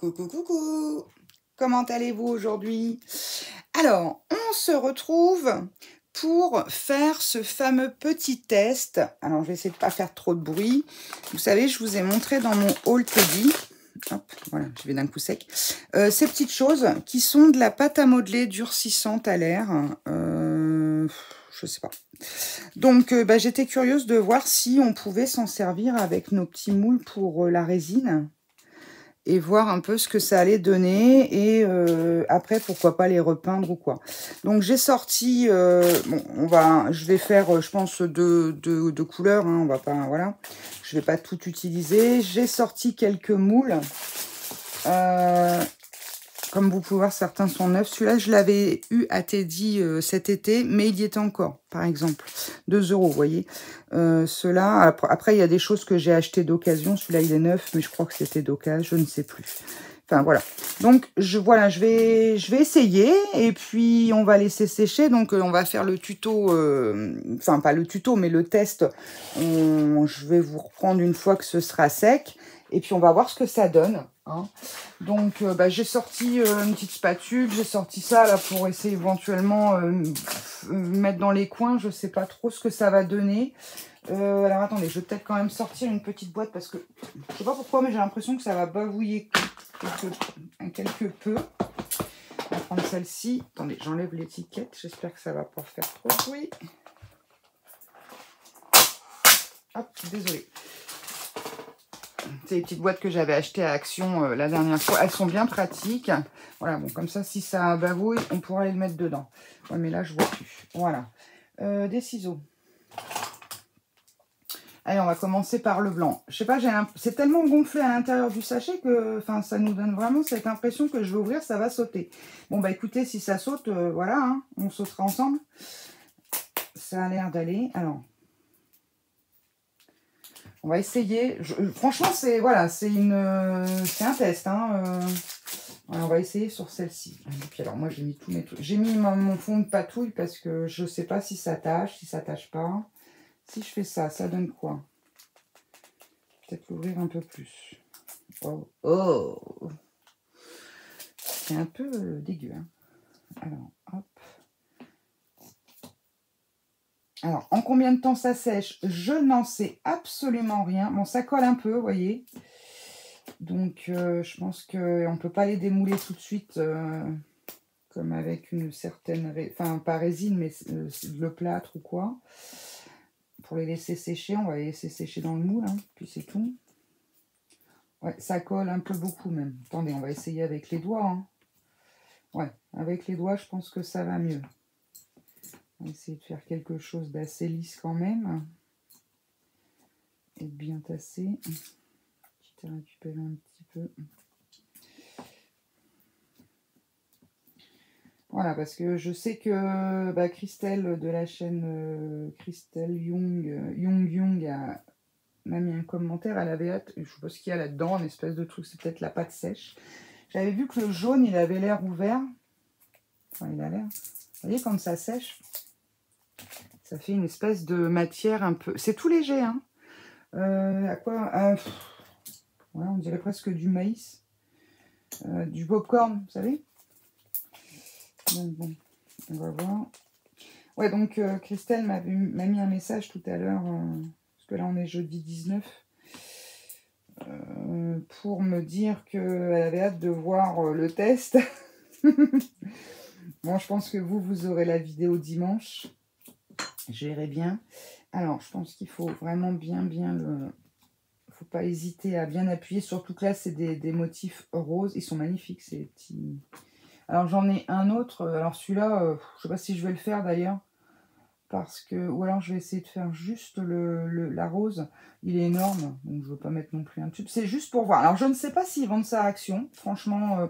Coucou, coucou. Comment allez-vous aujourd'hui? Alors, on se retrouve pour faire ce fameux petit test. Alors, je vais essayer de ne pas faire trop de bruit. Vous savez, je vous ai montré dans mon haul Teddy. Hop, voilà, je vais d'un coup sec. Ces petites choses qui sont de la pâte à modeler durcissante à l'air. Je sais pas. Donc, j'étais curieuse de voir si on pouvait s'en servir avec nos petits moules pour la résine. Et voir un peu ce que ça allait donner. Et après, pourquoi pas les repeindre ou quoi. Donc, j'ai sorti... bon, je vais faire, je pense, deux couleurs. Hein, on va pas... Voilà. Je vais pas tout utiliser. J'ai sorti quelques moules. Comme vous pouvez voir, certains sont neufs. Celui-là, je l'avais eu à Teddy cet été, mais il y était encore, par exemple. 2 €, vous voyez. Ceux-là, après, il y a des choses que j'ai achetées d'occasion. Celui-là, il est neuf, mais je crois que c'était d'occasion, je ne sais plus. Enfin, voilà. Donc, je vais essayer, et puis on va laisser sécher. Donc, on va faire le tuto, enfin, pas le tuto, mais le test. Je vais vous reprendre une fois que ce sera sec. Et puis, on va voir ce que ça donne. Hein. Donc, j'ai sorti une petite spatule. J'ai sorti ça là pour essayer éventuellement mettre dans les coins. Je ne sais pas trop ce que ça va donner. Alors, attendez, je vais peut-être quand même sortir une petite boîte parce que je ne sais pas pourquoi, mais j'ai l'impression que ça va bavouiller quelque peu. On va prendre celle-ci. Attendez, j'enlève l'étiquette. J'espère que ça ne va pas faire trop de bruit. Hop, désolé. C'est les petites boîtes que j'avais achetées à Action la dernière fois. Elles sont bien pratiques. Voilà, bon, comme ça, si ça bavouille, on pourra les mettre dedans. Ouais, mais là, je vois plus. Voilà. Des ciseaux. Allez, on va commencer par le blanc. Je sais pas, c'est tellement gonflé à l'intérieur du sachet que ça nous donne vraiment cette impression que je vais ouvrir, ça va sauter. Bon, bah écoutez, si ça saute, voilà, hein, on sautera ensemble. Ça a l'air d'aller. Alors... On va essayer. Franchement, c'est voilà, c'est un test. Hein, voilà, on va essayer sur celle-ci. Et puis alors, moi, j'ai mis tous mes trucs. J'ai mis mon fond de patouille parce que je ne sais pas si ça tâche, si ça tâche pas. Si je fais ça, ça donne quoi? Peut-être l'ouvrir un peu plus. Oh, oh. C'est un peu dégueu. Hein. Alors, hop. Alors, en combien de temps ça sèche? Je n'en sais absolument rien. Bon, ça colle un peu, vous voyez. Donc, je pense qu'on ne peut pas les démouler tout de suite comme avec une certaine... Enfin, pas résine, mais le plâtre ou quoi. Pour les laisser sécher, on va les laisser sécher dans le moule, hein, puis c'est tout. Ouais, ça colle un peu beaucoup même. Attendez, on va essayer avec les doigts. Hein. Ouais, avec les doigts, je pense que ça va mieux. On va essayer de faire quelque chose d'assez lisse quand même. Et de bien tasser. Quitte à récupérer un petit peu. Voilà, parce que je sais que Christelle de la chaîne Christelle Young m'a mis un commentaire. Elle avait hâte, je ne sais pas ce qu'il y a là-dedans, une espèce de truc, c'est peut-être la pâte sèche. J'avais vu que le jaune, il avait l'air ouvert. Enfin, il a l'air. Vous voyez, quand ça sèche, ça fait une espèce de matière un peu... C'est tout léger, hein. À quoi ouais, on dirait presque du maïs. Du popcorn, vous savez. Donc, bon, on va voir. Ouais, donc Christelle m'a mis un message tout à l'heure, parce que là, on est jeudi 19, pour me dire qu'elle avait hâte de voir le test. Bon, je pense que vous aurez la vidéo dimanche. Je verrai bien. Alors, je pense qu'il faut vraiment bien le... Faut pas hésiter à bien appuyer. Surtout que là, c'est des motifs roses. Ils sont magnifiques, ces petits... Alors, j'en ai un autre. Alors, celui-là, je sais pas si je vais le faire, d'ailleurs. Parce que... Ou alors, je vais essayer de faire juste la rose. Il est énorme. Donc, je ne veux pas mettre non plus un tube. C'est juste pour voir. Alors, je ne sais pas s'ils vendent ça à Action. Franchement...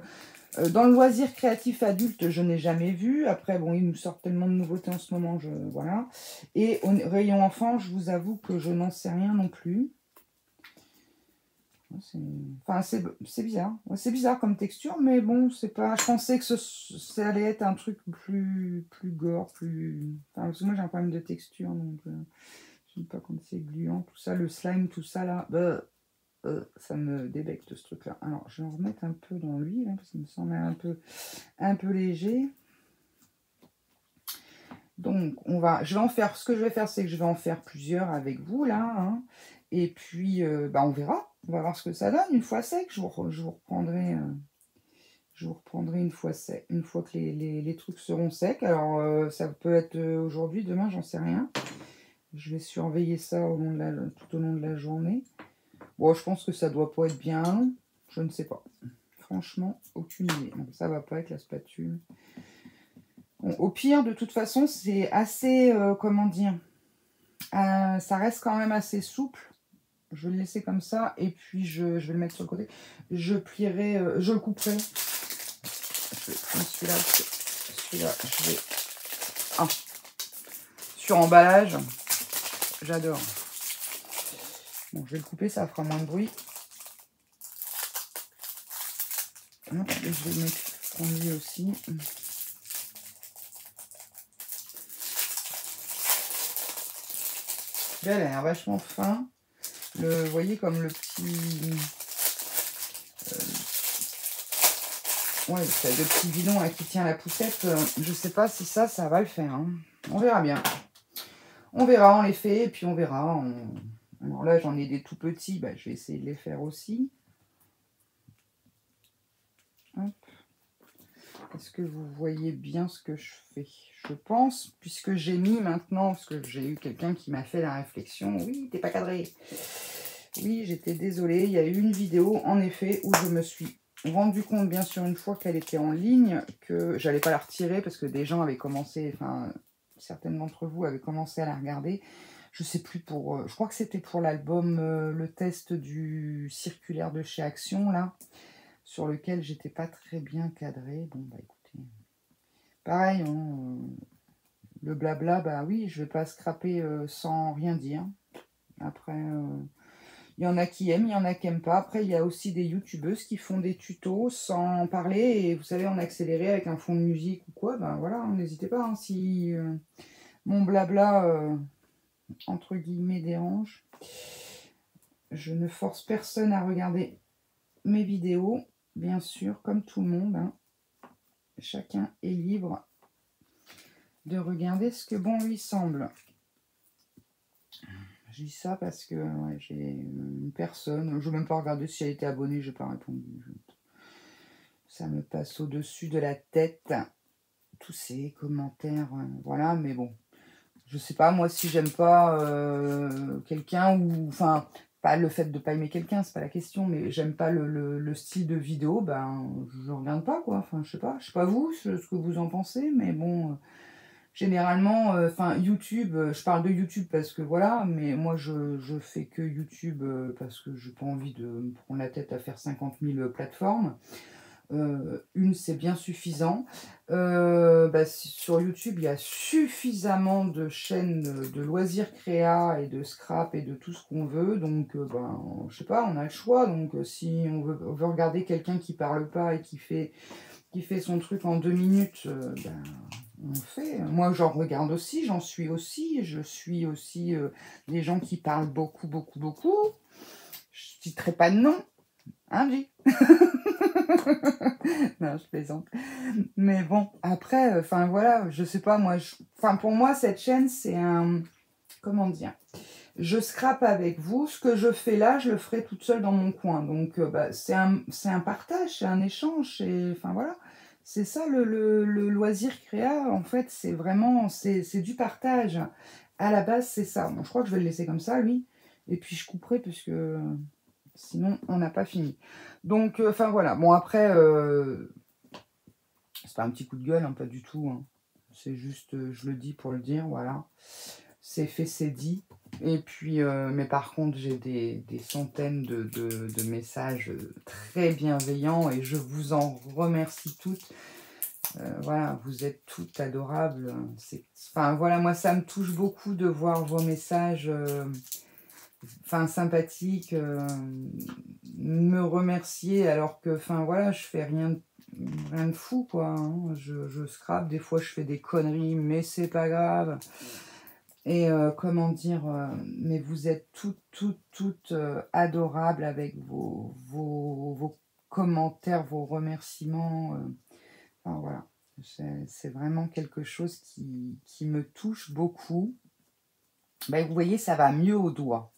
dans le loisir créatif adulte, je n'ai jamais vu. Après, bon, ils nous sortent tellement de nouveautés en ce moment, voilà. Et au rayon enfant, je vous avoue que je n'en sais rien non plus. Enfin, c'est bizarre. C'est bizarre comme texture, mais bon, c'est pas... Je pensais que ça allait être un truc plus gore, plus... Enfin, parce que moi, j'ai un problème de texture, donc... je n'aime pas quand c'est gluant, tout ça, le slime, tout ça, là. ça me débecte ce truc-là. Alors, je vais en remettre un peu dans l'huile, hein, parce qu'il me semble un peu léger. Donc, je vais en faire, ce que je vais faire, c'est que je vais en faire plusieurs avec vous, là. Hein, et puis, on verra. On va voir ce que ça donne. Une fois sec, je vous reprendrai... je vous reprendrai une fois que les trucs seront secs. Alors, ça peut être aujourd'hui, demain, j'en sais rien. Je vais surveiller ça tout au long de la journée. Bon, je pense que ça doit pas être bien long. Je ne sais pas. Franchement, aucune idée. Donc, ça va pas avec la spatule. Bon, au pire, de toute façon, c'est assez... comment dire, ça reste quand même assez souple. Je vais le laisser comme ça. Et puis, je vais le mettre sur le côté. Je plierai... je le couperai. Je vais prendre celui-là, je vais... Ah. Sur emballage, j'adore. Bon, je vais le couper, ça fera moins de bruit. Hop, et je vais prendre lui aussi. Là, elle a l'air vachement fin. Vous voyez comme le petit... ouais, le petit bidon là, qui tient la poussette, je sais pas si ça va le faire. Hein. On verra bien. On verra, on les fait, et puis on verra. Alors là, j'en ai des tout petits, je vais essayer de les faire aussi. Est-ce que vous voyez bien ce que je fais? Je pense, puisque j'ai mis maintenant, parce que j'ai eu quelqu'un qui m'a fait la réflexion, oui, t'es pas cadré. Oui, j'étais désolée, il y a eu une vidéo, en effet, où je me suis rendu compte, bien sûr, une fois qu'elle était en ligne, que j'allais pas la retirer, parce que des gens avaient commencé, enfin, certaines d'entre vous avaient commencé à la regarder. Je sais plus pour... je crois que c'était pour l'album, le test du circulaire de chez Action, là, sur lequel j'étais pas très bien cadrée. Bon, écoutez, pareil, hein, le blabla, oui, je vais pas scraper sans rien dire. Après, il y en a qui aiment, il y en a qui n'aiment pas. Après, il y a aussi des youtubeuses qui font des tutos sans parler, et vous savez, en accéléré avec un fond de musique ou quoi, voilà, n'hésitez pas, hein, si mon blabla, entre guillemets, dérange. Je ne force personne à regarder mes vidéos. Bien sûr, comme tout le monde, hein, chacun est libre de regarder ce que bon lui semble. Je dis ça parce que ouais, j'ai une personne, je ne vais même pas regarder si elle était abonnée, je n'ai pas répondu. Ça me passe au-dessus de la tête, tous ces commentaires, voilà, mais bon. Je sais pas, moi, si j'aime pas quelqu'un, ou enfin... pas le fait de pas aimer quelqu'un, c'est pas la question, mais j'aime pas le style de vidéo, je regarde pas, quoi. Enfin, je sais pas vous, ce que vous en pensez, mais bon, généralement, enfin, YouTube, je parle de YouTube parce que voilà, mais moi, je fais que YouTube parce que j'ai pas envie de me prendre la tête à faire 50 000 plateformes. Une, c'est bien suffisant. Sur YouTube, il y a suffisamment de chaînes de loisirs créa et de scrap et de tout ce qu'on veut. Donc, je sais pas, on a le choix. Donc, si on veut regarder quelqu'un qui parle pas et qui fait son truc en 2 minutes, on le fait. Moi, j'en regarde aussi, j'en suis aussi. Je suis aussi des gens qui parlent beaucoup, beaucoup, beaucoup. Je citerai pas de nom. Hein, J. Non, je plaisante. Mais bon, après, enfin voilà, je sais pas, moi, pour moi, cette chaîne, c'est un... Comment dire? Je scrape avec vous. Ce que je fais là, je le ferai toute seule dans mon coin. Donc, c'est un partage, c'est un échange. Enfin voilà, c'est ça le loisir créa. En fait, c'est vraiment, c'est du partage. À la base, c'est ça. Bon, je crois que je vais le laisser comme ça, lui. Et puis, je couperai, puisque... sinon, on n'a pas fini. Donc, enfin voilà. Bon, après, c'est pas un petit coup de gueule, hein, pas du tout. Hein. C'est juste, je le dis pour le dire, voilà. C'est fait, c'est dit. Et puis, mais par contre, j'ai des centaines de messages très bienveillants et je vous en remercie toutes. Voilà, vous êtes toutes adorables. Enfin, voilà, moi, ça me touche beaucoup de voir vos messages... enfin sympathique, me remercier alors que, enfin voilà, je fais rien de fou, quoi. Hein. Je scrape, des fois je fais des conneries, mais c'est pas grave. Et comment dire, mais vous êtes toutes adorables avec vos commentaires, vos remerciements. Enfin, voilà, c'est vraiment quelque chose qui me touche beaucoup. Ben, vous voyez, ça va mieux au doigt.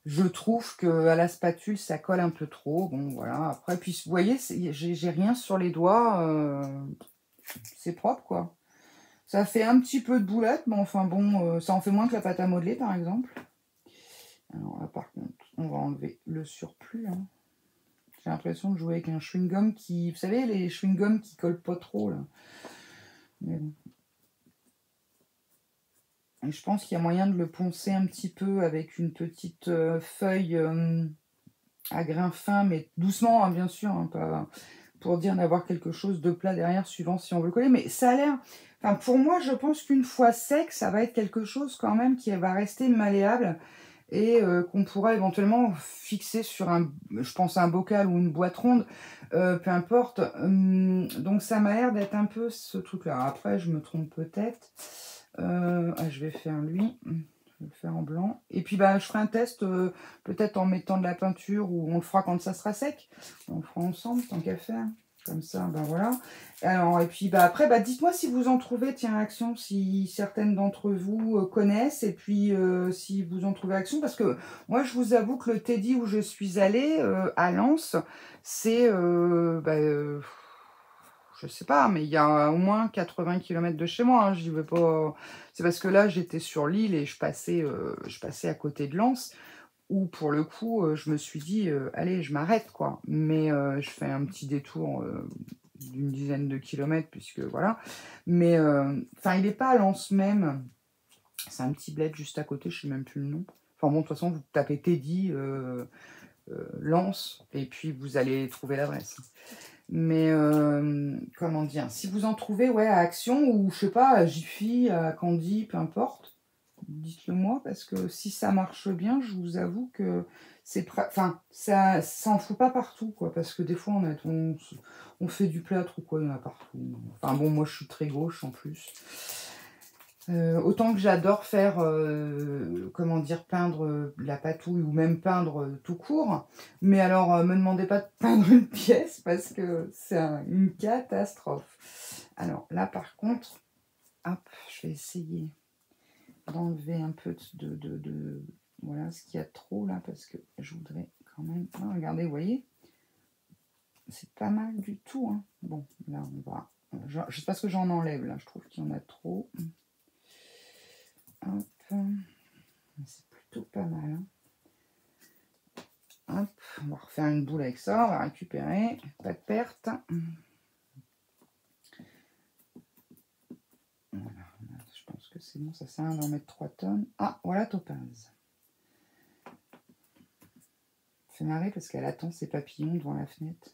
Je trouve qu'à la spatule, ça colle un peu trop. Bon, voilà. Après, puis, vous voyez, j'ai rien sur les doigts. C'est propre, quoi. Ça fait un petit peu de boulette, mais enfin bon, ça en fait moins que la pâte à modeler, par exemple. Alors là, par contre, on va enlever le surplus. Hein. J'ai l'impression de jouer avec un chewing-gum qui... Vous savez, les chewing-gums qui collent pas trop, là. Mais bon. Et je pense qu'il y a moyen de le poncer un petit peu avec une petite feuille à grains fins, mais doucement, hein, bien sûr, hein, pas pour dire d'avoir quelque chose de plat derrière, suivant si on veut le coller. Mais ça a l'air... Enfin, pour moi, je pense qu'une fois sec, ça va être quelque chose quand même qui va rester malléable et qu'on pourra éventuellement fixer sur un, je pense, un bocal ou une boîte ronde, peu importe. Donc, ça m'a l'air d'être un peu ce truc-là. Après, je me trompe peut-être. Je vais faire lui. Je vais le faire en blanc. Et puis, bah, je ferai un test peut-être en mettant de la peinture ou on le fera quand ça sera sec. On le fera ensemble, tant qu'à faire. Comme ça, ben voilà. Alors, et puis, bah, après, bah, dites-moi si vous en trouvez, tiens, Action, si certaines d'entre vous connaissent. Et puis, si vous en trouvez Action. Parce que moi, je vous avoue que le Teddy où je suis allée, à Lens, c'est... je sais pas, mais il y a au moins 80 km de chez moi. Hein, j'y vais pas. C'est parce que là, j'étais sur l'île et je passais à côté de Lens, où pour le coup, je me suis dit, allez, je m'arrête, quoi. Mais je fais un petit détour d'une dizaine de kilomètres, puisque voilà. Mais, enfin, il n'est pas à Lens même. C'est un petit bled juste à côté, je ne sais même plus le nom. Enfin bon, de toute façon, vous tapez Teddy, Lens, et puis vous allez trouver l'adresse. Mais comment dire, si vous en trouvez, ouais, à Action ou je sais pas, à Jiffy, à Candy, peu importe, dites-le moi parce que si ça marche bien, je vous avoue que c'est, enfin, ça s'en fout pas partout, quoi, parce que des fois on fait du plâtre ou quoi, il y en a partout. Enfin bon, moi je suis très gauche en plus. Autant que j'adore faire, comment dire, peindre la patouille ou même peindre tout court. Mais alors, me demandez pas de peindre une pièce parce que c'est une catastrophe. Alors là, par contre, hop, je vais essayer d'enlever un peu voilà, ce qu'il y a de trop là parce que je voudrais quand même... Ah, regardez, vous voyez, c'est pas mal du tout. Hein. Bon, là, on va... Je sais pas ce que j'en enlève là, je trouve qu'il y en a trop. Hop, c'est plutôt pas mal. Hein. Hop, on va refaire une boule avec ça, on va récupérer, pas de perte. Voilà, je pense que c'est bon, ça sert à rien d'en mettre 3 tonnes. Ah, voilà Topaz. Ça fait marrer parce qu'elle attend ses papillons devant la fenêtre.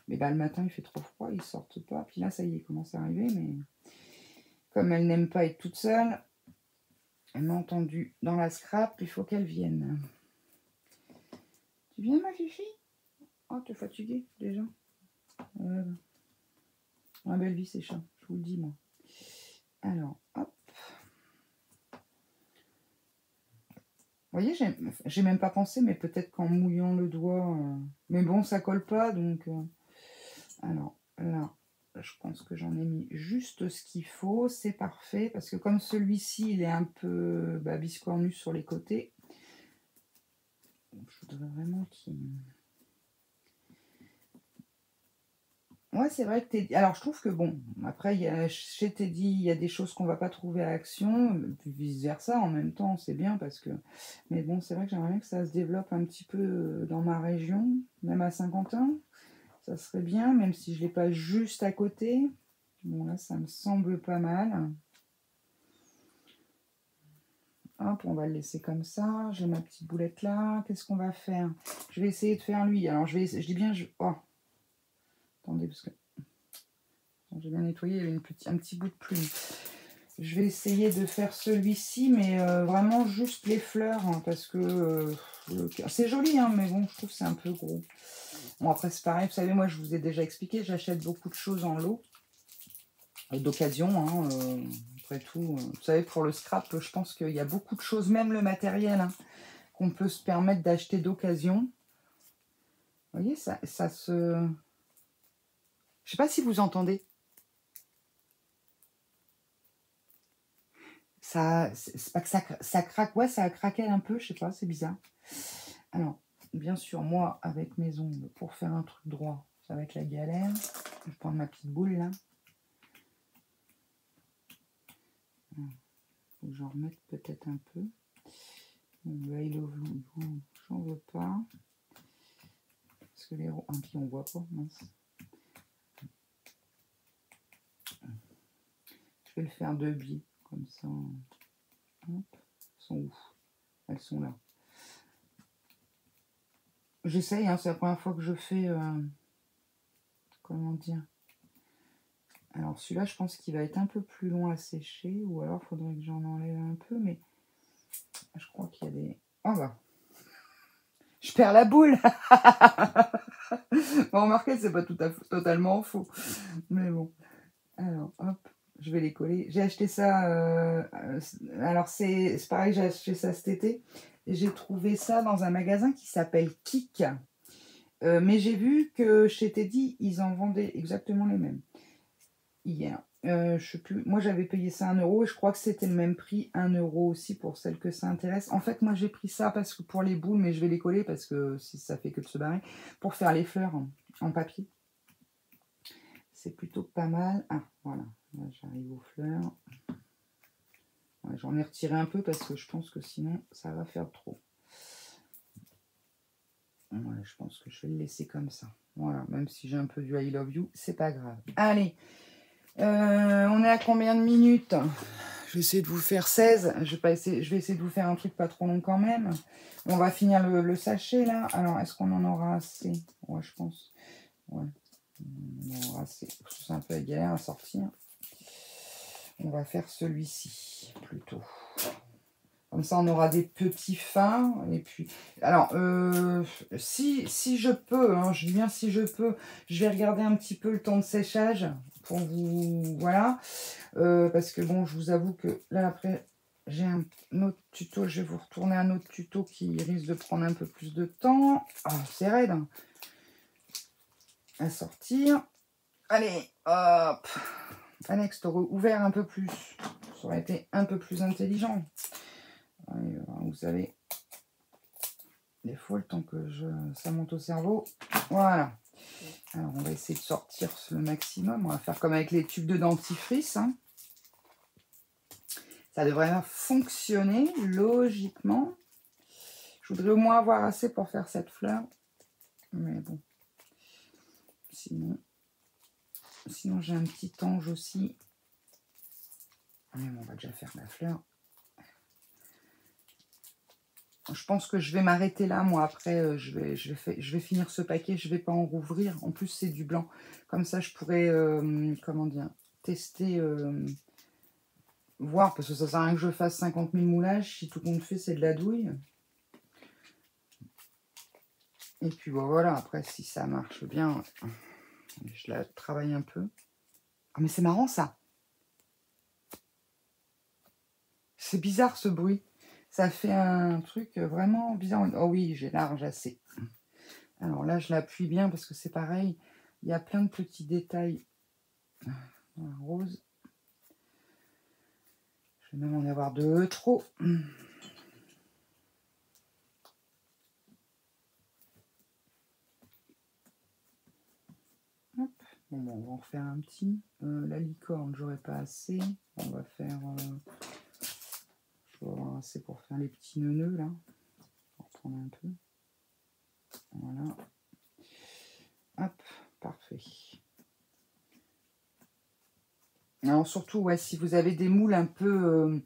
Mais bah, le matin, il fait trop froid, ils sortent pas. Puis là, ça y est, il commence à arriver, mais comme elle n'aime pas être toute seule, elle m'a entendu dans la scrap, il faut qu'elle vienne. Tu viens, ma fifi? Oh, t'es fatiguée, déjà. Ma belle vie, c'est chat, je vous le dis, moi. Alors, hop. Vous voyez, j'ai même pas pensé, mais peut-être qu'en mouillant le doigt... Mais bon, ça colle pas, donc... Alors, là, je pense que j'en ai mis juste ce qu'il faut. C'est parfait, parce que comme celui-ci, il est un peu biscornu sur les côtés, je voudrais vraiment qu'il... Ouais, c'est vrai que Teddy... Alors, je trouve que, bon, après, chez Teddy, il y a des choses qu'on va pas trouver à Action, puis vice-versa, en même temps, c'est bien, parce que... Mais bon, c'est vrai que j'aimerais bien que ça se développe un petit peu dans ma région, même à Saint-Quentin. Ça serait bien, même si je ne l'ai pas juste à côté. Bon, là, ça me semble pas mal. Hop, on va le laisser comme ça. J'ai ma petite boulette là. Qu'est-ce qu'on va faire? Je vais essayer de faire lui. Alors, je dis bien... Oh. Attendez, parce que... J'ai bien nettoyé, il y avait un petit bout de plume. Je vais essayer de faire celui-ci, mais vraiment juste les fleurs, hein, parce que c'est joli, hein, mais bon, je trouve que c'est un peu gros. Bon, après, c'est pareil, vous savez, moi, je vous ai déjà expliqué, j'achète beaucoup de choses en lot, d'occasion, hein, Après tout, vous savez, pour le scrap, je pense qu'il y a beaucoup de choses, même le matériel, hein, qu'on peut se permettre d'acheter d'occasion. Vous voyez, ça se... Je sais pas si vous entendez. C'est pas que ça craque. Ouais, ça a craqué un peu, je sais pas, c'est bizarre. Alors, bien sûr, moi, avec mes ongles, pour faire un truc droit, ça va être la galère. Je vais prendre ma petite boule, là. Faut que j'en remette peut-être un peu. Bon, I love you, j'en veux pas. Parce que les... Ah, puis on voit pas, mince. Je vais le faire de biais, comme ça. Hop. Elles sont où? Elles sont là. J'essaye, hein, c'est la première fois que je fais... comment dire? Alors celui-là, je pense qu'il va être un peu plus long à sécher. Ou alors, il faudrait que j'en enlève un peu. Mais je crois qu'il y a des... Oh bah, je perds la boule. Bon, remarquez, c'est pas totalement faux. Mais bon. Alors, hop, je vais les coller. J'ai acheté ça... alors, c'est pareil, j'ai acheté ça cet été. Et j'ai trouvé ça dans un magasin qui s'appelle Kik. Mais j'ai vu que chez Teddy, ils en vendaient exactement les mêmes. Hier. Je sais plus. Moi, j'avais payé ça 1 € et je crois que c'était le même prix, 1 € aussi pour celles que ça intéresse. En fait, moi, j'ai pris ça parce que pour les boules, mais je vais les coller parce que si ça fait que de se barrer, pour faire les fleurs en papier. C'est plutôt pas mal. Ah, voilà. Là, j'arrive aux fleurs. Ouais, j'en ai retiré un peu parce que je pense que sinon, ça va faire trop. Ouais, je pense que je vais le laisser comme ça. Voilà, même si j'ai un peu du I love you, c'est pas grave. Allez. On est à combien de minutes? Je vais essayer de vous faire 16. Je vais essayer de vous faire un truc pas trop long quand même. On va finir le sachet là. Alors, est-ce qu'on en aura assez? Ouais, je pense. Ouais, on en aura assez. C'est un peu galère à sortir. On va faire celui-ci plutôt. Comme ça, on aura des petits fins. Et puis, alors, si je peux, hein, je dis bien si je peux, je vais regarder un petit peu le temps de séchage pour vous, voilà. Parce que bon, je vous avoue que là, après, j'ai un autre tuto. Je vais vous retourner un autre tuto qui risque de prendre un peu plus de temps. Ah, c'est raide, hein, à sortir. Allez, hop. Alex, t'aurais ouvert un peu plus. Ça aurait été un peu plus intelligent. Allez, vous savez, des fois, le temps que ça monte au cerveau. Voilà. Alors, on va essayer de sortir le maximum. On va faire comme avec les tubes de dentifrice. Hein. Ça devrait fonctionner logiquement. Je voudrais au moins avoir assez pour faire cette fleur. Mais bon. Sinon j'ai un petit ange aussi. Mais bon, on va déjà faire la fleur. Je pense que je vais m'arrêter là. Moi, après, je vais finir ce paquet. Je ne vais pas en rouvrir. En plus, c'est du blanc. Comme ça, je pourrais, comment dire, tester, voir. Parce que ça ne sert à rien que je fasse 50 000 moulages. Si tout compte fait, c'est de la douille. Et puis, bon, voilà. Après, si ça marche bien, je la travaille un peu. Ah, mais c'est marrant, ça. C'est bizarre, ce bruit. Ça fait un truc vraiment bizarre. Oh oui, j'ai large assez. Alors là, je l'appuie bien parce que c'est pareil. Il y a plein de petits détails dans la rose. Je vais même en avoir de trop. Hop. Bon, on va en refaire un petit. La licorne, j'aurais pas assez. On va faire... je vais avoir assez pour faire les petits nœuds là. On va reprendre un peu. Voilà. Hop, parfait. Alors surtout, ouais, si vous avez des moules un peu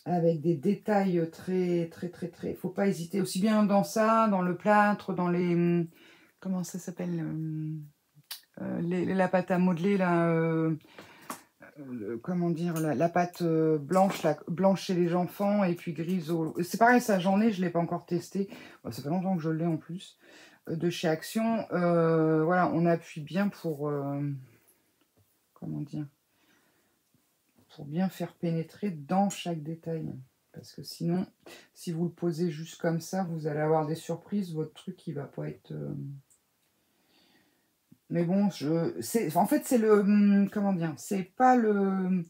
avec des détails très, faut pas hésiter. Aussi bien dans ça, dans le plâtre, dans les... comment ça s'appelle la pâte à modeler, là... comment dire, la pâte blanche chez les enfants et puis grise au... C'est pareil, ça j'en ai, je ne l'ai pas encore testé. Bon, ça fait longtemps que je l'ai en plus. De chez Action. Voilà, on appuie bien pour... comment dire, pour bien faire pénétrer dans chaque détail. Parce que sinon, si vous le posez juste comme ça, vous allez avoir des surprises. Votre truc, il va pas être... Mais bon, en fait, c'est le... Comment dire? C'est pas le...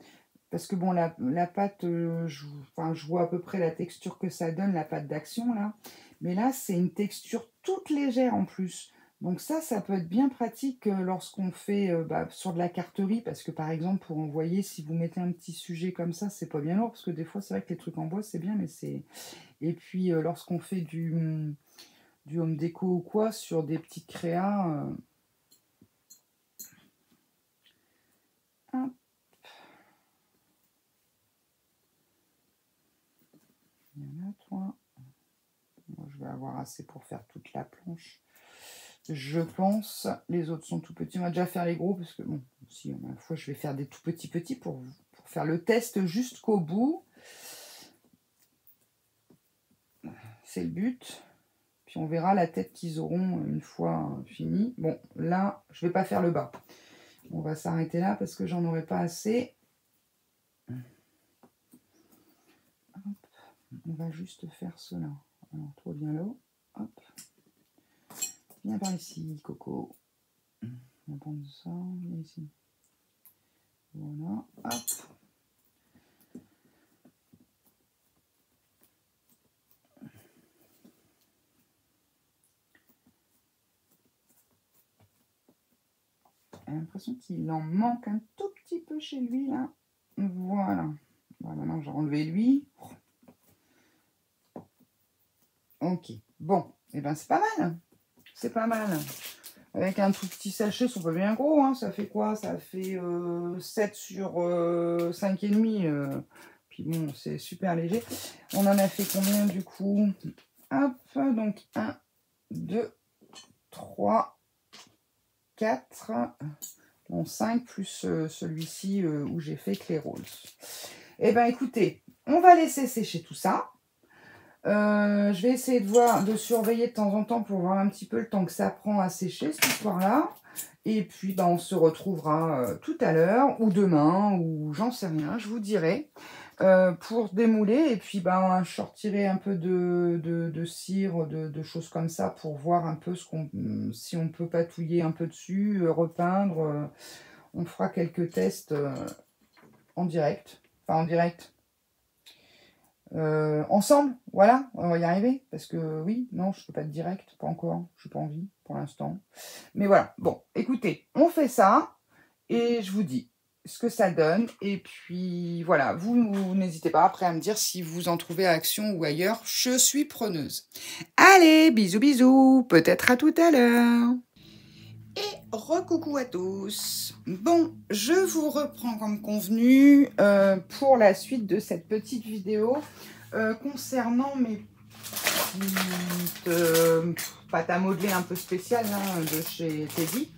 Parce que bon, la pâte, je vois à peu près la texture que ça donne, la pâte d'action, là. Mais là, c'est une texture toute légère en plus. Donc ça peut être bien pratique lorsqu'on fait sur de la carterie. Parce que par exemple, pour envoyer, si vous mettez un petit sujet comme ça, c'est pas bien lourd. Parce que des fois, c'est vrai que les trucs en bois, c'est bien, mais c'est... Et puis, lorsqu'on fait du home déco ou quoi, sur des petites créas... Il y en a, toi. Moi, je vais avoir assez pour faire toute la planche. Je pense. Les autres sont tout petits. On va déjà faire les gros parce que, bon, si à la fois, je vais faire des tout petits pour faire le test jusqu'au bout. C'est le but. Puis on verra la tête qu'ils auront une fois fini. Bon, là, je ne vais pas faire le bas. On va s'arrêter là parce que j'en aurai pas assez. Hop. On va juste faire cela. Alors, toi, viens là. Hop. Viens par ici, Coco. On va prendre ça. Viens ici. Voilà. Hop. J'ai l'impression qu'il en manque un tout petit peu chez lui, là. Voilà. Voilà, maintenant, j'ai enlevé lui. Ok. Bon. Eh ben, c'est pas mal. C'est pas mal. Avec un tout petit sachet, c'est pas bien gros. Hein. Ça fait quoi? Ça fait 7 sur 5,5. Puis bon, c'est super léger. On en a fait combien, du coup? Hop. Donc, 1, 2, 3, 4... Bon, 5 plus celui-ci où j'ai fait Clay Rolls. Eh bien, écoutez, on va laisser sécher tout ça. Je vais essayer de surveiller de temps en temps pour voir un petit peu le temps que ça prend à sécher, cette histoire-là. Et puis, on se retrouvera tout à l'heure, ou demain, ou j'en sais rien, je vous dirai, pour démouler. Et puis, je sortirai un peu de cire, de choses comme ça, pour voir un peu si on peut patouiller un peu dessus, repeindre. On fera quelques tests en direct. Enfin, en direct. Ensemble, voilà, on va y arriver. Parce que oui, non, je ne peux pas de direct, pas encore. Je n'ai pas envie pour l'instant. Mais voilà, bon, écoutez, on fait ça. Et je vous dis ce que ça donne. Et puis, voilà, vous n'hésitez pas après à me dire si vous en trouvez à Action ou ailleurs. Je suis preneuse. Allez, bisous, bisous. Peut-être à tout à l'heure. Et recoucou à tous. Bon, je vous reprends comme convenu pour la suite de cette petite vidéo concernant mes petites pâtes à modeler un peu spéciales de chez Teddy.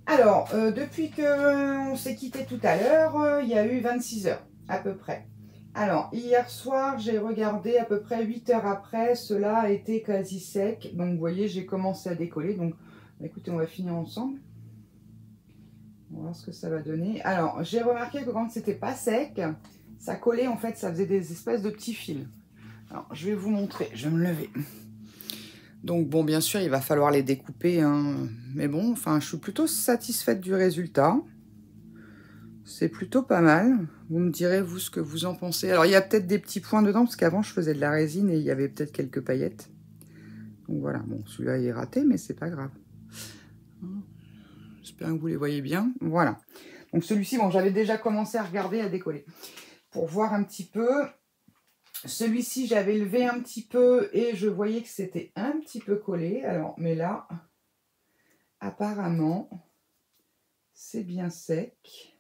Alors, depuis qu'on s'est quitté tout à l'heure, il y a eu 26 heures à peu près. Alors, hier soir, j'ai regardé à peu près 8 heures après, cela a été quasi sec. Donc, vous voyez, j'ai commencé à décoller. Donc, écoutez, on va finir ensemble. On va voir ce que ça va donner. Alors, j'ai remarqué que quand c'était pas sec, ça collait, en fait, ça faisait des espèces de petits fils. Alors, je vais vous montrer. Je vais me lever. Donc, bon, bien sûr, il va falloir les découper. Hein. Mais bon, enfin, je suis plutôt satisfaite du résultat. C'est plutôt pas mal. Vous me direz, vous, ce que vous en pensez. Alors, il y a peut-être des petits points dedans, parce qu'avant, je faisais de la résine et il y avait peut-être quelques paillettes. Donc, voilà. Bon, celui-là, il est raté, mais c'est pas grave. J'espère que vous les voyez bien. Voilà. Donc, celui-ci, bon, j'avais déjà commencé à regarder, à décoller. Pour voir un petit peu. Celui-ci, j'avais levé un petit peu et je voyais que c'était un petit peu collé. Alors, mais là, apparemment, c'est bien sec.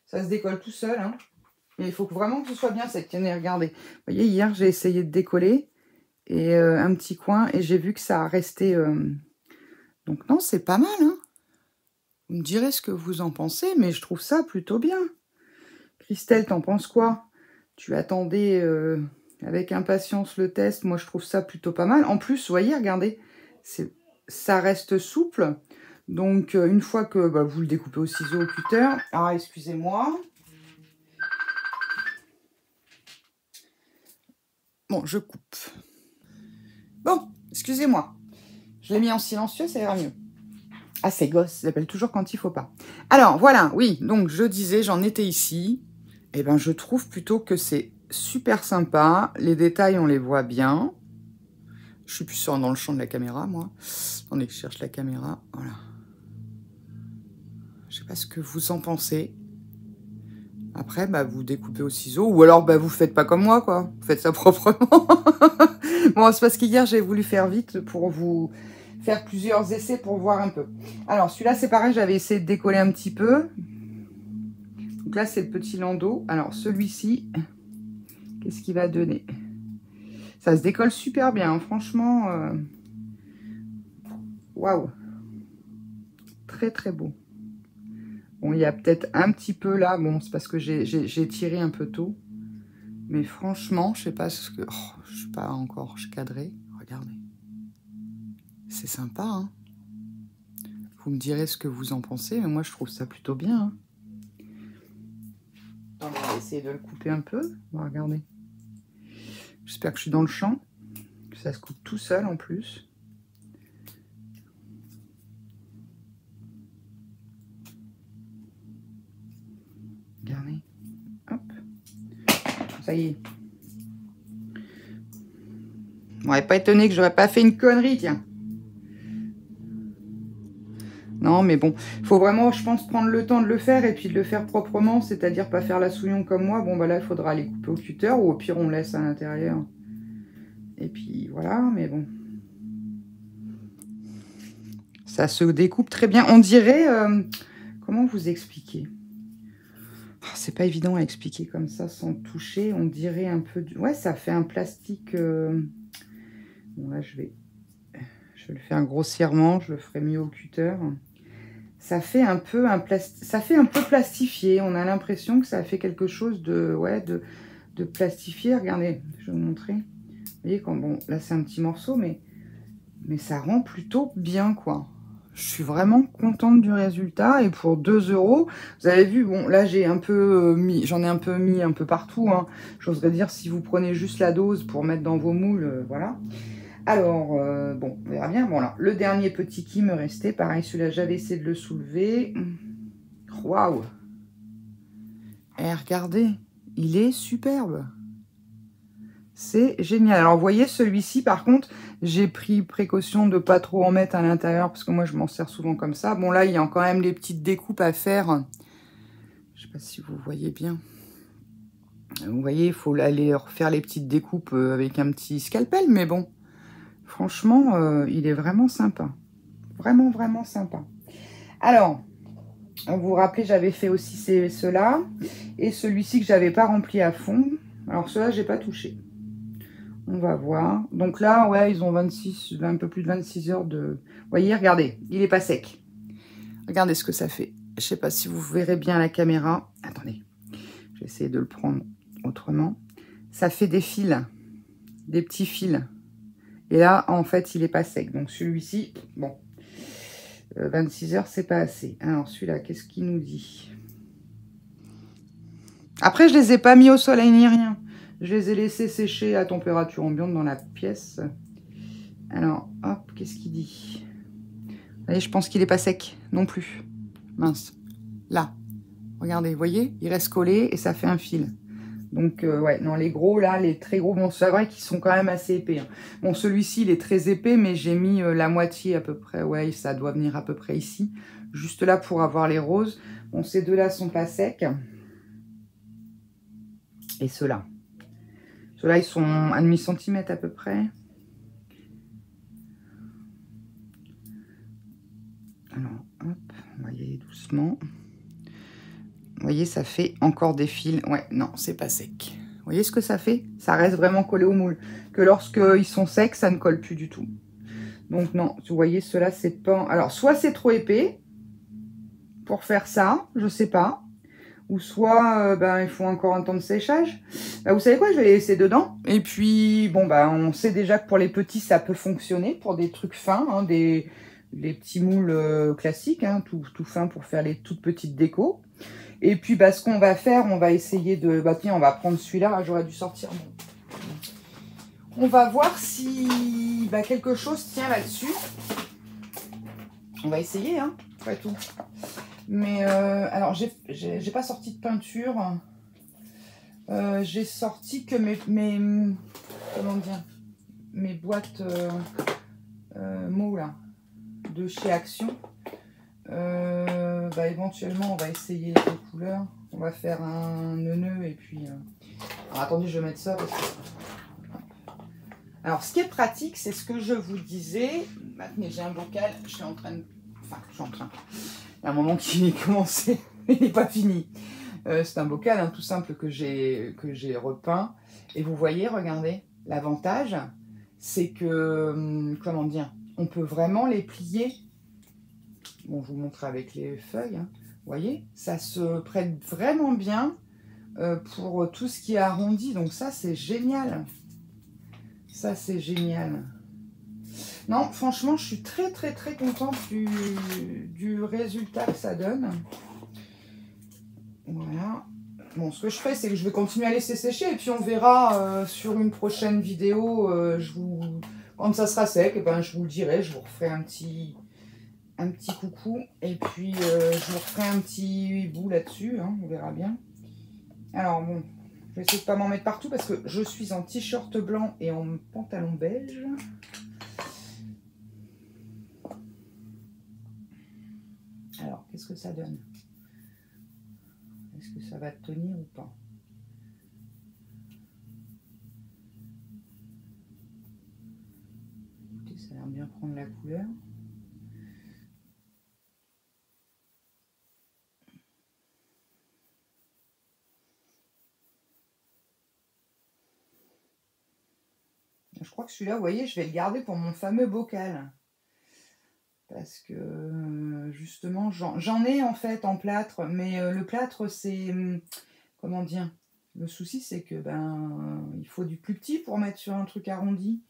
Ça se décolle tout seul, hein. Mais il faut vraiment que ce soit bien sec. Tenez, regardez. Vous voyez, hier, j'ai essayé de décoller et un petit coin et j'ai vu que ça a resté... Donc non, c'est pas mal, hein. Vous me direz ce que vous en pensez, mais je trouve ça plutôt bien. Christelle, t'en penses quoi? Tu attendais avec impatience le test. Moi, je trouve ça plutôt pas mal. En plus, vous voyez, regardez, ça reste souple. Donc, une fois que vous le découpez au ciseau, au cutter. Ah, excusez-moi. Bon, je coupe. Bon, excusez-moi. Je l'ai mis en silencieux, ça ira mieux. Ah, c'est gosse, j'appelle toujours quand il faut pas. Alors, voilà, oui, donc je disais, j'en étais ici. Eh ben, je trouve plutôt que c'est super sympa. Les détails, on les voit bien. Je suis plus sûre dans le champ de la caméra, moi. Attendez que je cherche la caméra. Voilà. Je sais pas ce que vous en pensez. Après, bah, vous découpez au ciseau. Ou alors, bah, vous faites pas comme moi, quoi. Vous faites ça proprement. Bon, c'est parce qu'hier, j'ai voulu faire vite pour vous faire plusieurs essais pour voir un peu. Alors, celui-là, c'est pareil. J'avais essayé de décoller un petit peu. Donc là, c'est le petit landau. Alors, celui-ci, qu'est-ce qu'il va donner? Ça se décolle super bien, hein. Franchement. Waouh! Très, très beau. Bon, il y a peut-être un petit peu là. Bon, c'est parce que j'ai tiré un peu tôt. Mais franchement, je sais pas ce que... Oh, je suis pas encore cadré. Regardez. C'est sympa, hein? Vous me direz ce que vous en pensez, mais moi, je trouve ça plutôt bien, hein. On va essayer de le couper un peu. Bon, regardez. J'espère que je suis dans le champ. Que ça se coupe tout seul, en plus. Regardez. Hop. Ça y est. On n'aurait pas étonné que j'aurais pas fait une connerie, tiens. Non, mais bon, il faut vraiment, je pense, prendre le temps de le faire et puis de le faire proprement, c'est-à-dire pas faire la souillon comme moi. Bon, bah là, il faudra les couper au cutter ou au pire, on laisse à l'intérieur. Et puis, voilà, mais bon. Ça se découpe très bien. On dirait... comment vous expliquer? Oh, c'est pas évident à expliquer comme ça, sans toucher. On dirait un peu... Ouais, ça fait un plastique... Bon, là, je vais le faire grossièrement. Je le ferai mieux au cutter. Ça fait un peu ça fait un peu plastifié. On a l'impression que ça fait quelque chose de, ouais, de plastifié. Regardez, je vais vous montrer. Vous voyez, quand, bon, là c'est un petit morceau, mais ça rend plutôt bien, quoi. Je suis vraiment contente du résultat. Et pour 2 €, vous avez vu, bon, là j'ai un peu mis, j'en ai un peu mis un peu partout, hein. J'oserais dire, si vous prenez juste la dose pour mettre dans vos moules, voilà. Alors, bon, on verra bien. Bon, alors, le dernier petit qui me restait, pareil, celui-là, j'avais essayé de le soulever. Waouh! Et regardez, il est superbe. C'est génial. Alors, vous voyez, celui-ci, par contre, j'ai pris précaution de pas trop en mettre à l'intérieur, parce que moi, je m'en sers souvent comme ça. Bon, là, il y a quand même les petites découpes à faire. Je sais pas si vous voyez bien. Vous voyez, il faut aller refaire les petites découpes avec un petit scalpel, mais bon. Franchement, il est vraiment sympa. Vraiment, vraiment sympa. Alors, vous vous rappelez, j'avais fait aussi ceux-là. Et celui-ci que j'avais pas rempli à fond. Alors, ceux-là, j'ai pas touché. On va voir. Donc là, ouais, ils ont un peu plus de 26 heures de... Vous voyez, regardez, il est pas sec. Regardez ce que ça fait. Je sais pas si vous verrez bien la caméra. Attendez, je vais essayer de le prendre autrement. Ça fait des fils, des petits fils. Et là, en fait, il est pas sec. Donc celui-ci, bon, 26 heures, c'est pas assez. Alors celui-là, qu'est-ce qu'il nous dit? Après, je les ai pas mis au soleil ni rien. Je les ai laissés sécher à température ambiante dans la pièce. Alors, hop, qu'est-ce qu'il dit? Vous voyez, je pense qu'il est pas sec non plus. Mince. Là, regardez, vous voyez, il reste collé et ça fait un fil. Donc, ouais, non, les gros, là, les très gros, bon, c'est vrai qu'ils sont quand même assez épais, hein. Bon, celui-ci, il est très épais, mais j'ai mis la moitié à peu près. Ouais, ça doit venir à peu près ici. Juste là pour avoir les roses. Bon, ces deux-là sont pas secs. Et ceux-là. Ceux-là, ils sont 1,5 cm à peu près. Alors, hop, on va y aller doucement. Vous voyez, ça fait encore des fils. Ouais, non, c'est pas sec. Vous voyez ce que ça fait? Ça reste vraiment collé au moule. Que lorsqu'ils sont secs, ça ne colle plus du tout. Donc non, vous voyez, ceux-là, c'est pas... Alors, soit c'est trop épais pour faire ça, je sais pas. Ou soit, ben, il faut encore un temps de séchage. Ben, vous savez quoi, je vais les laisser dedans. Et puis, bon, ben, on sait déjà que pour les petits, ça peut fonctionner. Pour des trucs fins, hein, les petits moules classiques, hein, tout fin pour faire les toutes petites décos. Et puis, bah, ce qu'on va faire, on va essayer de... Bah, tiens, on va prendre celui-là. J'aurais dû sortir On va voir si quelque chose tient là-dessus. On va essayer, hein, après tout. Mais alors, j'ai pas sorti de peinture. J'ai sorti que comment dire, mes boîtes mots là, de chez Action. Éventuellement, on va essayer les couleurs. On va faire un nœud et puis... Alors, attendez, je vais mettre ça parce que... Alors, ce qui est pratique, c'est ce que je vous disais. Maintenant, j'ai un bocal. Je suis en train de... Enfin, je suis en train... Il y a un moment qui est commencé. Il n'est pas fini. C'est un bocal hein, tout simple que j'ai repeint. Et vous voyez, regardez, l'avantage, c'est que... comment dire, on peut vraiment les plier. Bon, je vous montre avec les feuilles. Hein. Vous voyez, ça se prête vraiment bien pour tout ce qui est arrondi. Donc ça, c'est génial. Ça, c'est génial. Non, franchement, je suis très, très, très contente du résultat que ça donne. Voilà. Bon, ce que je fais, c'est que je vais continuer à laisser sécher. Et puis, on verra sur une prochaine vidéo. Quand ça sera sec, eh ben, je vous le dirai. Je vous referai un petit coucou. Et puis, je vous referai un petit bout là-dessus. Hein, on verra bien. Alors, bon... Je vais essayer de ne pas m'en mettre partout parce que je suis en t-shirt blanc et en pantalon beige. Alors, qu'est-ce que ça donne? Est-ce que ça va tenir ou pas? Écoutez, ça a l'air bien prendre la couleur. Je crois que celui-là, vous voyez, je vais le garder pour mon fameux bocal. Parce que, justement, j'en ai en fait en plâtre. Mais le plâtre, c'est... Comment dire? Le souci, c'est que, il faut du plus petit pour mettre sur un truc arrondi.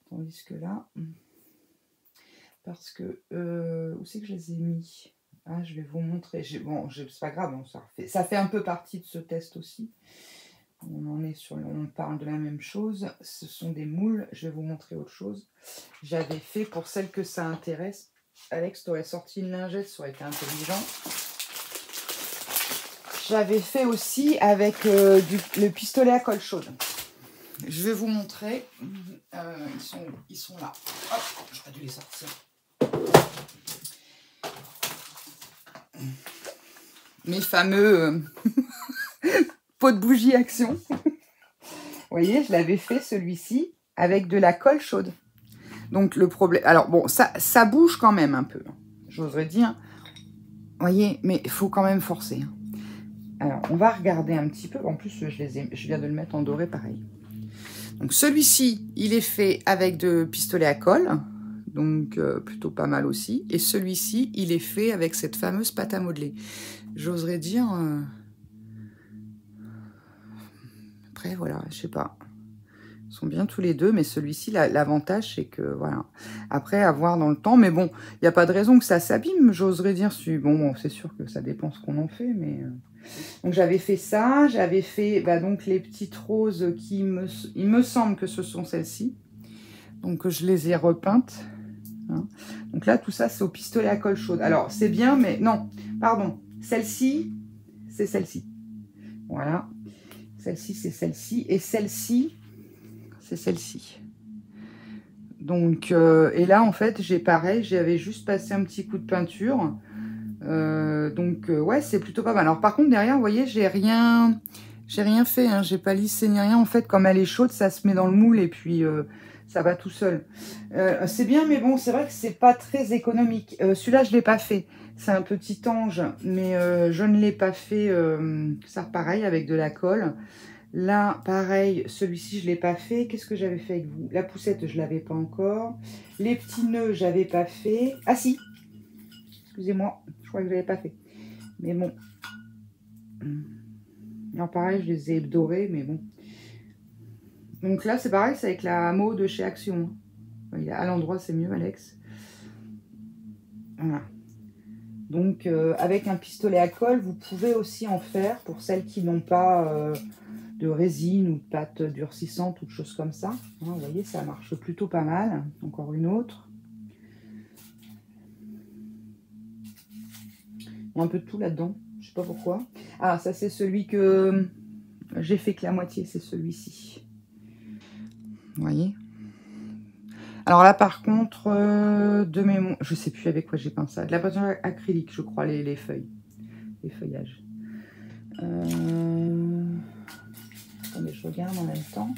Tandis que là... Parce que... où c'est que je les ai mis? Ah, je vais vous montrer. Bon, c'est pas grave, ça fait un peu partie de ce test aussi. On parle de la même chose. Ce sont des moules. Je vais vous montrer autre chose. J'avais fait, pour celles que ça intéresse, Alex, tu aurais sorti une lingette, ça aurait été intelligent. J'avais fait aussi avec le pistolet à colle chaude. Je vais vous montrer. Ils sont là. Hop, j'aurais dû les sortir. Mes fameux pots de bougie Action. Vous voyez, je l'avais fait celui-ci avec de la colle chaude. Donc le problème... Alors bon, ça bouge quand même un peu, j'oserais dire. Vous voyez, mais il faut quand même forcer. Alors, on va regarder un petit peu. En plus, je viens de le mettre en doré pareil. Donc celui-ci, il est fait avec de pistolet à colle. Donc plutôt pas mal aussi. Et celui-ci, il est fait avec cette fameuse pâte à modeler. J'oserais dire... Après, voilà, je sais pas. Ils sont bien tous les deux, mais celui-ci, l'avantage, c'est que, voilà. Après, à voir dans le temps, mais bon, il n'y a pas de raison que ça s'abîme, j'oserais dire. Bon, c'est sûr que ça dépend ce qu'on en fait, mais... Donc, j'avais fait ça. J'avais fait, donc, les petites roses qui il me semble que ce sont celles-ci. Donc, je les ai repeintes. Hein. Donc là, tout ça, c'est au pistolet à colle chaude. Alors, c'est bien, mais... Non, pardon. Celle-ci, c'est celle-ci. Voilà. Celle-ci, c'est celle-ci. Et celle-ci, c'est celle-ci. Donc, et là, en fait, j'avais juste passé un petit coup de peinture. Ouais, c'est plutôt pas mal. Alors, par contre, derrière, vous voyez, j'ai rien fait. Hein, j'ai pas lissé ni rien. En fait, comme elle est chaude, ça se met dans le moule et puis ça va tout seul. C'est bien, mais bon, c'est vrai que c'est pas très économique. Celui-là, je l'ai pas fait. C'est un petit ange, mais je ne l'ai pas fait. Ça, pareil, avec de la colle. Là, pareil, celui-ci, je ne l'ai pas fait. Qu'est-ce que j'avais fait avec vous? La poussette, je ne l'avais pas encore. Les petits nœuds, je n'avais pas fait. Ah si! Excusez-moi, je crois que je ne l'avais pas fait. Mais bon. Non, pareil, je les ai dorés, mais bon. Donc là, c'est pareil, c'est avec la mot de chez Action. À l'endroit, c'est mieux, Alex. Voilà. Donc, avec un pistolet à colle, vous pouvez aussi en faire pour celles qui n'ont pas... résine ou de pâte durcissante ou de choses comme ça. Vous voyez, ça marche plutôt pas mal. Encore une autre. Il y a un peu de tout là-dedans. Je sais pas pourquoi. Ah, ça c'est celui que j'ai fait que la moitié, c'est celui-ci. Vous voyez? Alors là, par contre, de mémoire, je sais plus avec quoi j'ai peint ça. De la peinture acrylique, je crois, les feuilles. Les feuillages. Attendez, je regarde en même temps.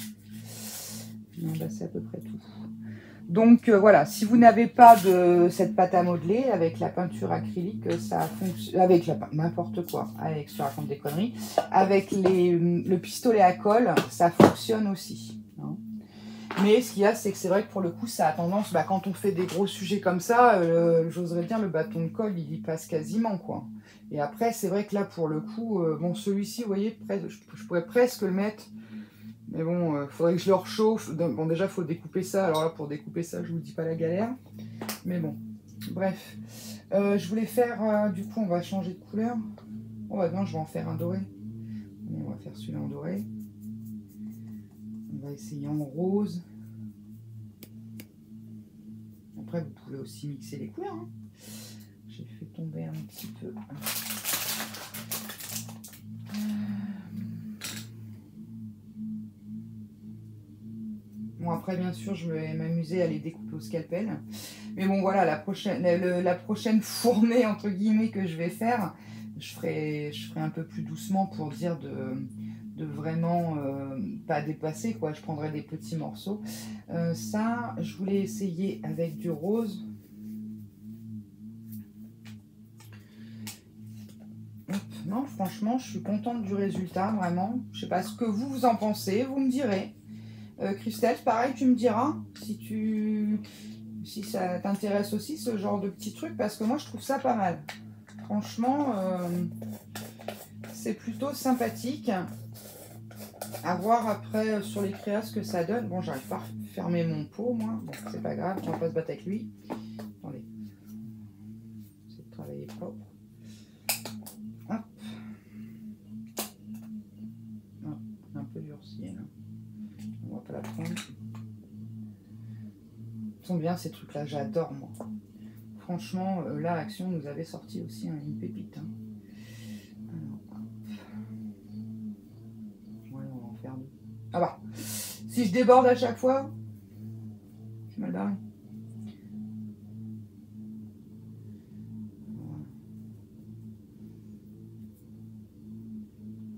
Non, bah, c'est à peu près tout. Donc voilà, si vous n'avez pas de cette pâte à modeler avec la peinture acrylique, ça fonctionne avec n'importe quoi, avec, je te raconte des conneries, avec le pistolet à colle, ça fonctionne aussi. Hein. Mais ce qu'il y a, c'est que c'est vrai que pour le coup, ça a tendance, bah, quand on fait des gros sujets comme ça, j'oserais dire le bâton de colle, il y passe quasiment, quoi. Et après, c'est vrai que là, pour le coup, bon, celui-ci, vous voyez, je pourrais presque le mettre. Mais bon, faudrait que je le rechauffe. Bon, déjà, il faut découper ça. Alors là, pour découper ça, je vous dis pas la galère. Mais bon, bref. Je voulais faire, du coup, on va changer de couleur. Oh, bah non, je vais en faire un doré. Mais on va faire celui-là en doré. On va essayer en rose. Après, vous pouvez aussi mixer les couleurs. Hein. J'ai fait tomber un petit peu. Bon, après, bien sûr, je vais m'amuser à les découper au scalpel. Mais bon, voilà, la prochaine fournée, entre guillemets, que je vais faire, je ferai un peu plus doucement pour dire de vraiment pas dépasser, quoi. Je prendrai des petits morceaux. Ça, je voulais essayer avec du rose. Hop, non, franchement, je suis contente du résultat, vraiment. Je sais pas ce que vous en pensez, vous me direz. Christelle, pareil, tu me diras si ça t'intéresse aussi, ce genre de petits trucs, parce que moi, je trouve ça pas mal. Franchement, c'est plutôt sympathique. À voir après sur les créas ce que ça donne. Bon, j'arrive pas à fermer mon pot, moi. Bon, c'est pas grave, on va pas se battre avec lui. Attendez. C'est de travailler propre. Hop. Non, un peu durci, là. On va pas la prendre. Ils sont bien ces trucs-là, j'adore moi. Franchement, là, Action nous avait sorti aussi une pépite. Hein. Alors, ouais, on va en faire deux. Ah bah, si je déborde à chaque fois, je suis mal barré.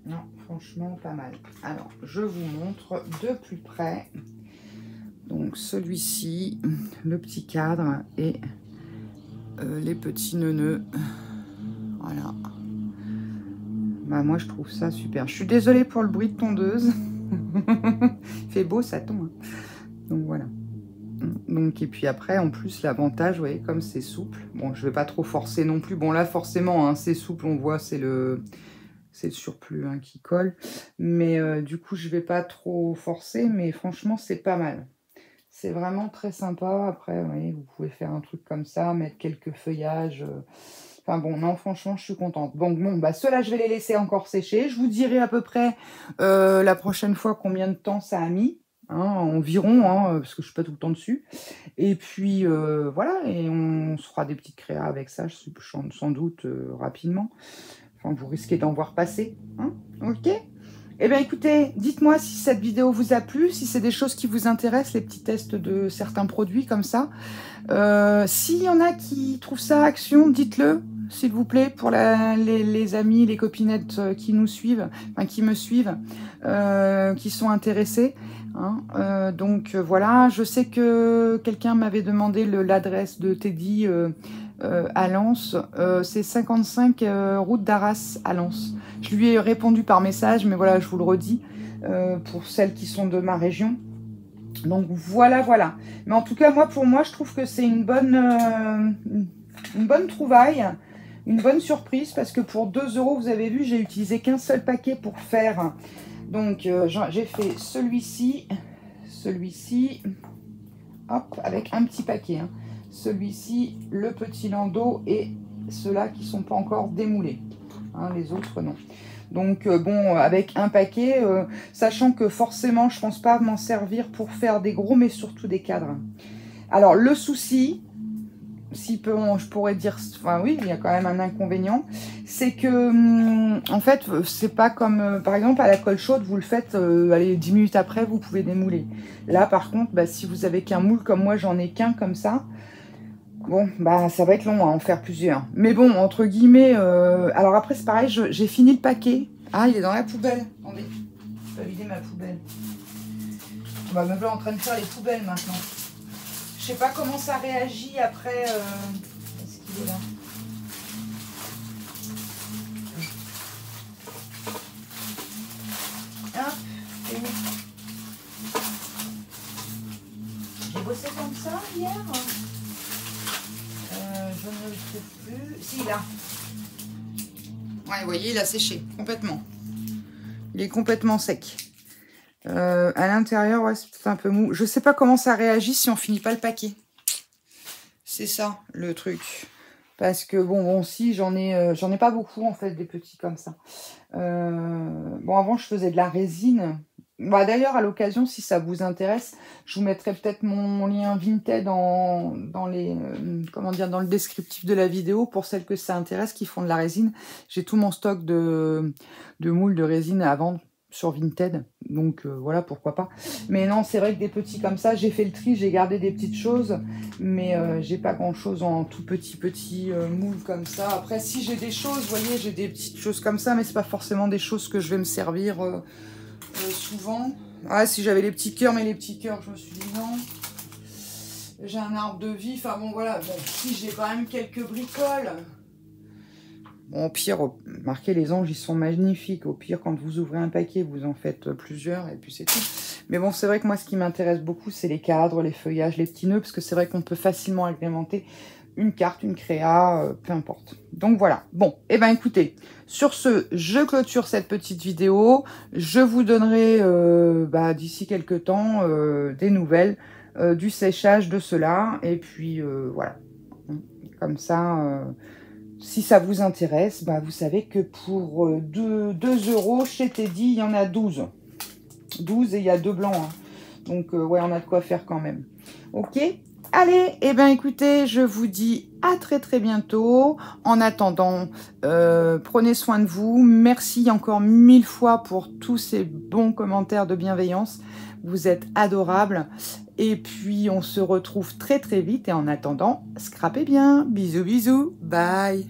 Non, franchement, pas mal. Alors, je vous montre de plus près. Donc, celui-ci, le petit cadre et les petits nœuds. Voilà. Bah, moi, je trouve ça super. Je suis désolée pour le bruit de tondeuse. Il fait beau, ça tombe. Donc, voilà. Donc, et puis après, en plus, l'avantage, vous voyez, comme c'est souple. Bon, je vais pas trop forcer non plus. Bon, là, forcément, hein, c'est souple, on voit, c'est le surplus hein, qui colle. Mais du coup, je vais pas trop forcer. Mais franchement, c'est pas mal. C'est vraiment très sympa. Après, vous voyez, vous pouvez faire un truc comme ça, mettre quelques feuillages. Enfin bon, non, franchement, je suis contente. Bon, bah ceux-là, je vais les laisser encore sécher. Je vous dirai à peu près la prochaine fois combien de temps ça a mis. Hein, environ, hein, parce que je suis pas tout le temps dessus. Et puis, voilà, et on se fera des petites créas avec ça, sans doute, rapidement. Enfin, vous risquez d'en voir passer. Hein, ok ? Eh bien, écoutez, dites-moi si cette vidéo vous a plu, si c'est des choses qui vous intéressent, les petits tests de certains produits comme ça. S'il y en a qui trouvent ça Action, dites-le, s'il vous plaît, pour les amis, les copinettes qui nous suivent, enfin qui me suivent, qui sont intéressés. Hein. Donc voilà, je sais que quelqu'un m'avait demandé l'adresse de Teddy à Lens. C'est 55 route d'Arras à Lens. Je lui ai répondu par message, mais voilà, je vous le redis, pour celles qui sont de ma région. Donc voilà, voilà. Mais en tout cas, pour moi, je trouve que c'est une bonne trouvaille, une bonne surprise, parce que pour 2 €, vous avez vu, j'ai utilisé qu'un seul paquet pour faire. Donc j'ai fait celui-ci, hop, avec un petit paquet. Hein. Celui-ci, le petit landau et ceux-là qui ne sont pas encore démoulés. Hein, les autres, non. Donc bon, avec un paquet, sachant que forcément, je pense pas m'en servir pour faire des gros, mais surtout des cadres. Alors, le souci, si peu, je pourrais dire, enfin oui, il y a quand même un inconvénient, c'est que, en fait, c'est pas comme, par exemple, à la colle chaude, vous le faites, allez, 10 minutes après, vous pouvez démouler. Là, par contre, bah, si vous avez qu'un moule, comme moi, j'en ai qu'un comme ça, bon, bah, ça va être long à en faire plusieurs. Mais bon, entre guillemets, alors après, c'est pareil, j'ai fini le paquet. Ah, il est dans la poubelle. Attendez, je vais vider ma poubelle. On va me voir en train de faire les poubelles maintenant. Je sais pas comment ça réagit après. Est-ce qu'il est là? Hop, et oui. J'ai bossé comme ça hier. Je ne le trouve plus. Si, là. Ouais, vous voyez, il a séché complètement. Il est complètement sec. À l'intérieur, ouais, c'est peut-être un peu mou. Je sais pas comment ça réagit si on finit pas le paquet. C'est ça, le truc. Parce que, bon, si, j'en ai pas beaucoup, en fait, des petits comme ça. Bon, avant, je faisais de la résine. Bah, d'ailleurs, à l'occasion, si ça vous intéresse, je vous mettrai peut-être mon lien Vinted dans les, comment dire, dans le descriptif de la vidéo pour celles que ça intéresse qui font de la résine. J'ai tout mon stock de moules de résine à vendre sur Vinted, donc voilà, pourquoi pas. Mais non, c'est vrai que des petits comme ça, j'ai fait le tri, j'ai gardé des petites choses, mais j'ai pas grand chose en tout petit moule comme ça. Après, si j'ai des choses, vous voyez, j'ai des petites choses comme ça, mais c'est pas forcément des choses que je vais me servir souvent. Ah, si j'avais les petits cœurs, mais les petits cœurs, je me suis dit non. J'ai un arbre de vie, enfin bon voilà, bon, si j'ai quand même quelques bricoles. Bon, au pire, marquez, les anges, ils sont magnifiques. Au pire, quand vous ouvrez un paquet, vous en faites plusieurs et puis c'est tout. Mais bon, c'est vrai que moi, ce qui m'intéresse beaucoup, c'est les cadres, les feuillages, les petits nœuds, parce que c'est vrai qu'on peut facilement agrémenter une carte, une créa, peu importe. Donc voilà. Bon, et ben écoutez, sur ce, je clôture cette petite vidéo. Je vous donnerai d'ici quelques temps des nouvelles du séchage de cela. Et puis voilà. Comme ça... si ça vous intéresse, bah vous savez que pour 2 € chez Teddy, il y en a 12. 12 et il y a 2 blancs. Hein. Donc, ouais, on a de quoi faire quand même. Ok. Allez, et ben écoutez, je vous dis à très bientôt. En attendant, prenez soin de vous. Merci encore 1000 fois pour tous ces bons commentaires de bienveillance. Vous êtes adorables. Et puis, on se retrouve très vite. Et en attendant, scrapez bien. Bisous, bisous. Bye.